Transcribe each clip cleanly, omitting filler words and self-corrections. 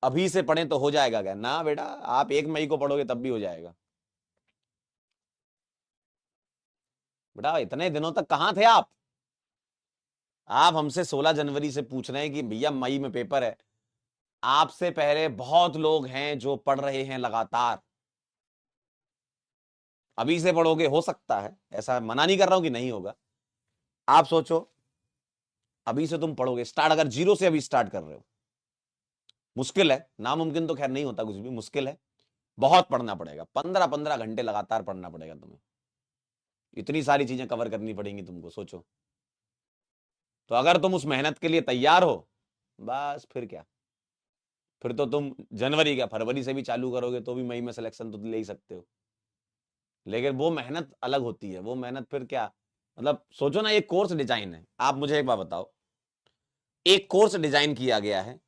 अभी से पढ़ें तो हो जाएगा क्या? ना बेटा, आप 1 मई को पढ़ोगे तब भी हो जाएगा। बेटा इतने दिनों तक कहां थे आप? आप हमसे 16 जनवरी से पूछ रहे हैं कि भैया मई में पेपर है। आपसे पहले बहुत लोग हैं जो पढ़ रहे हैं लगातार। अभी से पढ़ोगे हो सकता है, ऐसा मना नहीं कर रहा हूं कि नहीं होगा। आप सोचो, अभी से तुम पढ़ोगे स्टार्ट, अगर जीरो से अभी स्टार्ट कर रहे हो, मुश्किल है, नामुमकिन तो खैर नहीं होता कुछ भी, मुश्किल है। बहुत पढ़ना पड़ेगा, 15-15 घंटे लगातार पढ़ना पड़ेगा तुम्हें। इतनी सारी चीजें कवर करनी पड़ेंगी तुमको, सोचो। तो अगर तुम उस मेहनत के लिए तैयार हो, बस फिर क्या, फिर तो तुम जनवरी क्या फरवरी से भी चालू करोगे तो भी मई में सिलेक्शन तो ले ही सकते हो। लेकिन वो मेहनत अलग होती है, वो मेहनत फिर क्या, मतलब सोचो ना, एक कोर्स डिजाइन है। आप मुझे एक बात बताओ, एक कोर्स डिजाइन किया गया है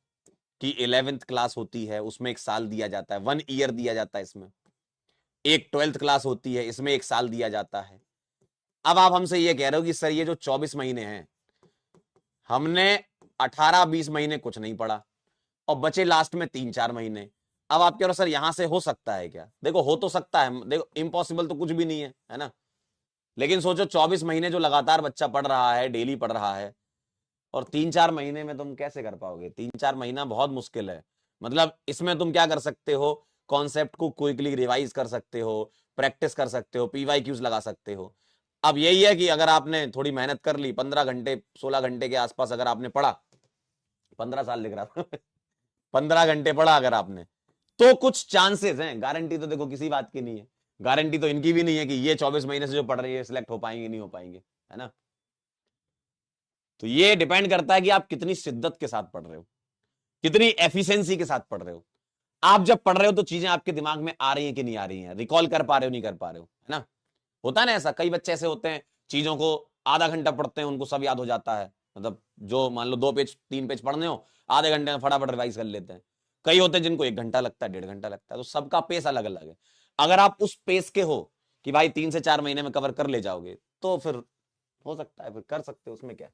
कि 11th क्लास होती है, उसमें 1 साल दिया जाता है, 1 ईयर दिया जाता है इसमें। एक 12th क्लास होती है, इसमें 1 साल दिया जाता है। अब आप हमसे ये कह रहे हो कि सर ये जो 24 महीने हैं, हमने 18-20 महीने कुछ नहीं पढ़ा और बचे लास्ट में 3-4 महीने। अब आप कह रहे हो सर यहां से हो सकता है क्या? देखो हो तो सकता है, देखो इम्पॉसिबल तो कुछ भी नहीं है ना। लेकिन सोचो 24 महीने जो लगातार बच्चा पढ़ रहा है, डेली पढ़ रहा है, और 3-4 महीने में तुम कैसे कर पाओगे? 3-4 महीना बहुत मुश्किल है। मतलब इसमें तुम क्या कर सकते हो, कॉन्सेप्ट को क्विकली रिवाइज कर सकते हो, प्रैक्टिस कर सकते हो, पीवाईक्यूज लगा सकते हो। अब यही है कि अगर आपने थोड़ी मेहनत कर ली, 15 घंटे 16 घंटे के आसपास अगर आपने पढ़ा, 15 साल लिख रहा था 15 घंटे पढ़ा अगर आपने, तो कुछ चांसेस हैं। गारंटी तो देखो किसी बात की नहीं है, गारंटी तो इनकी भी नहीं है कि ये 24 महीने से जो पढ़ रही है सिलेक्ट हो पाएंगे नहीं हो पाएंगे, है ना। तो ये डिपेंड करता है कि आप कितनी शिद्दत के साथ पढ़ रहे हो, कितनी एफिशिएंसी के साथ पढ़ रहे हो। आप जब पढ़ रहे हो तो चीजें आपके दिमाग में आ रही हैं कि नहीं आ रही हैं, रिकॉल कर पा रहे हो नहीं कर पा रहे हो, है ना। होता है ना ऐसा, कई बच्चे ऐसे होते हैं, चीजों को आधा घंटा पढ़ते हैं उनको सब याद हो जाता है। मतलब जो मान लो 2 पेज 3 पेज पढ़ने हो, आधे घंटे में फटाफट रिवाइज कर लेते हैं। कई होते हैं जिनको 1 घंटा लगता है, 1.5 घंटा लगता है। तो सबका पेस अलग अलग है। अगर आप उस पेस के हो कि भाई 3 से 4 महीने में कवर कर ले जाओगे, तो फिर हो सकता है, फिर कर सकते हो, उसमें क्या है।